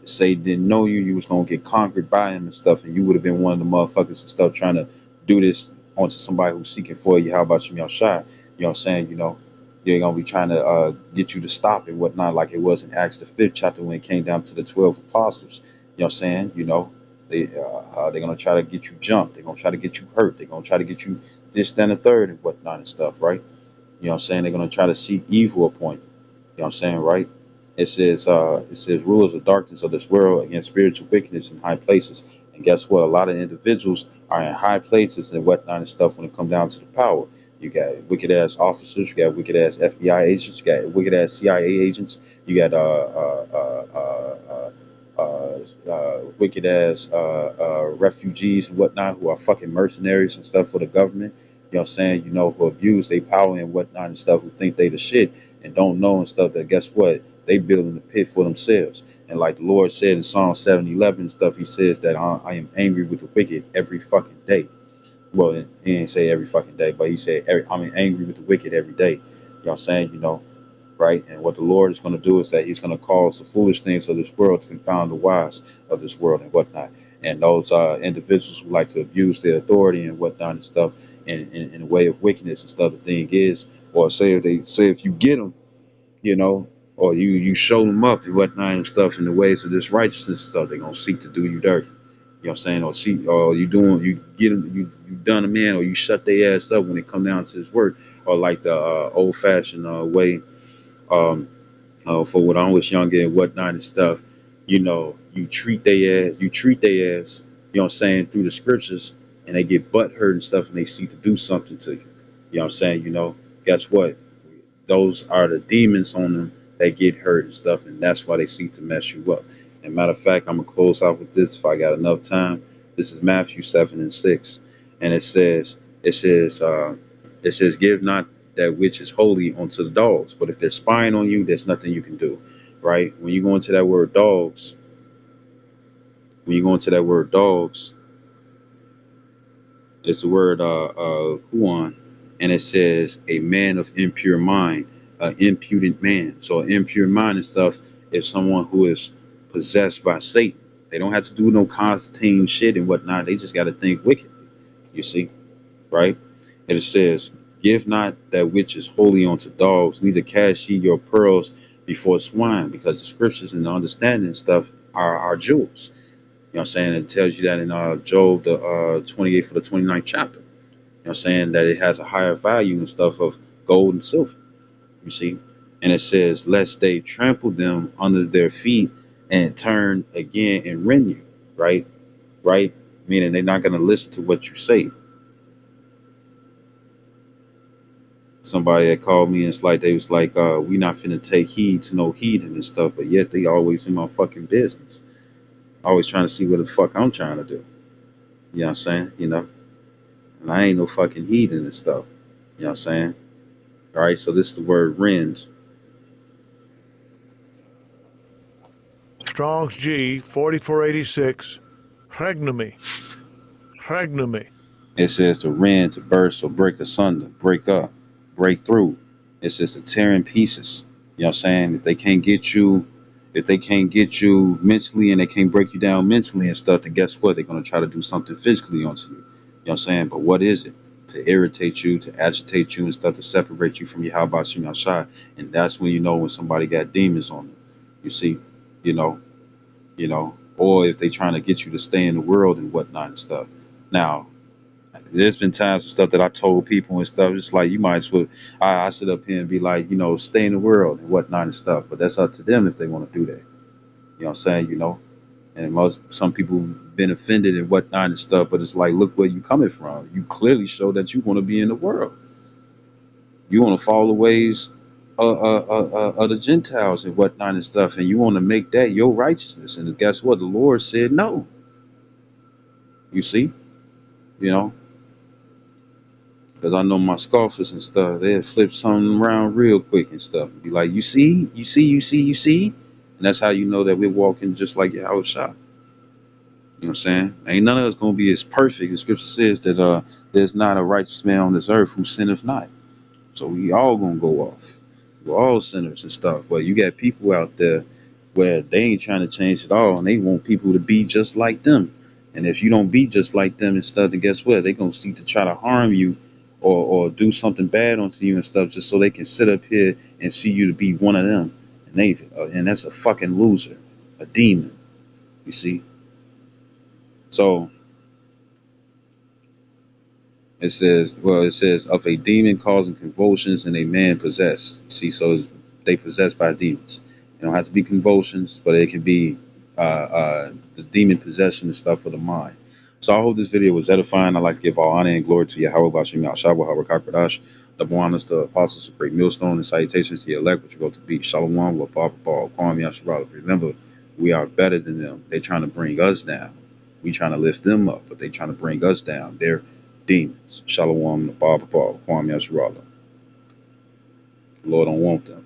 Say didn't know you, you was gonna get conquered by him and stuff, and you would have been one of the motherfuckers and stuff trying to do this onto somebody who's seeking for you. How about you, shot? You know what I'm saying? They're gonna be trying to get you to stop and whatnot, like it was in Acts the 5th chapter when it came down to the 12 apostles. You know what I'm saying? They're gonna try to get you jumped. They're gonna try to get you hurt. They're gonna try to get you this, then, the third, and whatnot and stuff, right? You know what I'm saying? They're gonna try to seek evil upon you. You know what I'm saying, right? It says rulers of darkness of this world against spiritual wickedness in high places. And guess what? A lot of individuals are in high places and whatnot and stuff when it comes down to the power. You got wicked ass officers, you got wicked ass FBI agents, you got wicked ass CIA agents, you got wicked ass refugees and whatnot who are fucking mercenaries and stuff for the government. You know what I'm saying? Who abuse their power and whatnot and stuff, who think they the shit and don't know and stuff, that guess what? They building the pit for themselves. And like the Lord said in Psalm 7:11 and stuff, he says that I am angry with the wicked every fucking day. Well, he didn't say every fucking day, but he said I'm angry with the wicked every day. You know what I'm saying? Right? And what the Lord is going to do is that he's going to cause the foolish things of this world to confound the wise of this world and whatnot. And those individuals who like to abuse their authority and whatnot and stuff in a way of wickedness and stuff, the thing is, or if you get them, you know, or you show them up and whatnot and stuff in the ways of this righteousness and stuff, they're gonna seek to do you dirty. You know what I'm saying? Or you get them, you done them in, or you shut their ass up when it come down to this work, or like the old fashioned way, um, for when I was younger and whatnot and stuff. You treat their ass, you know what I'm saying, through the scriptures, and they get butt hurt and stuff, and they seek to do something to you. You know what I'm saying? Guess what? Those are the demons on them that get hurt and stuff, and that's why they seek to mess you up. And matter of fact, I'm gonna close out with this if I got enough time. This is Matthew 7:6, and it says, "Give not that which is holy unto the dogs." But if they're spying on you, there's nothing you can do, right? When you go into that word dogs, when you go into that word dogs, it's the word kuan, and it says a man of impure mind, an impudent man. So an impure mind and stuff is someone who is possessed by Satan. They don't have to do no Constantine shit and whatnot. They just got to think wickedly. You see, right? And it says, "Give not that which is holy unto dogs, neither cast ye your pearls before swine," because the scriptures and the understanding and stuff are our jewels. You know what I'm saying? It tells you that in Job, the 28th for the 29th chapter. You know what I'm saying? That it has a higher value and stuff of gold and silver. You see? And it says, "Lest they trample them under their feet and turn again and rend you." Right? Right? Meaning they're not going to listen to what you say. Somebody that called me and it's like they was like, "We not finna take heed to no heathen and stuff," but yet they always in my fucking business. Always trying to see what the fuck I'm trying to do. You know what I'm saying? You know? And I ain't no fucking heathen and stuff. You know what I'm saying? All right, so this is the word rend. Strong's G 4486. Pregnomy. Pregnomy. It says to rend, to burst or break asunder, break up, break through. It says to tear in pieces. You know what I'm saying? If they can't get you mentally and they can't break you down mentally and stuff, then guess what? They're gonna try to do something physically onto you. You know what I'm saying? But what is it? To irritate you, to agitate you and stuff, to separate you from your how about you outside. And that's when you know when somebody got demons on them. You see, you know, or if they trying to get you to stay in the world and whatnot and stuff. Now, there's been times and stuff that I told people and stuff. It's like you might as well. I sit up here and be like, stay in the world and whatnot and stuff. But that's up to them if they want to do that. You know what I'm saying? And some people been offended and whatnot and stuff. But it's like, look where you coming from. You clearly show that you want to be in the world. You want to follow the ways of the Gentiles and whatnot and stuff, and you want to make that your righteousness. And guess what? The Lord said no. You see, you know. Because I know my scoffers and stuff, they'll flip something around real quick and stuff. And be like, you see, you see, you see, you see. And that's how you know that we're walking just like Yahweh Shah. You know what I'm saying? Ain't none of us going to be as perfect. The scripture says that there's not a righteous man on this earth who sinneth not. So we all going to go off. We're all sinners and stuff. But you got people out there where they ain't trying to change at all. And they want people to be just like them. And if you don't be just like them and stuff, then guess what? They're going to seek to try to harm you or do something bad onto you and stuff just so they can sit up here and see you to be one of them. And that's a fucking loser, a demon, you see. So it says of a demon causing convulsions and a man possessed. See, so they possessed by demons. It don't have to be convulsions, but it can be the demon possession and stuff of the mind. So I hope this video was edifying. I'd like to give all honor and glory to Yahweh Bashim Yahshua Harakakadash. Double honors to apostles of great millstone and salutations to the elect, which will go to be Shalom, with Baba Ball, Kwame Yasharala. Remember, we are better than them. They're trying to bring us down. We trying to lift them up, but they trying to bring us down. They're demons. Shalom, the Baba Ball, Kwame Yasharala. The Lord don't want them.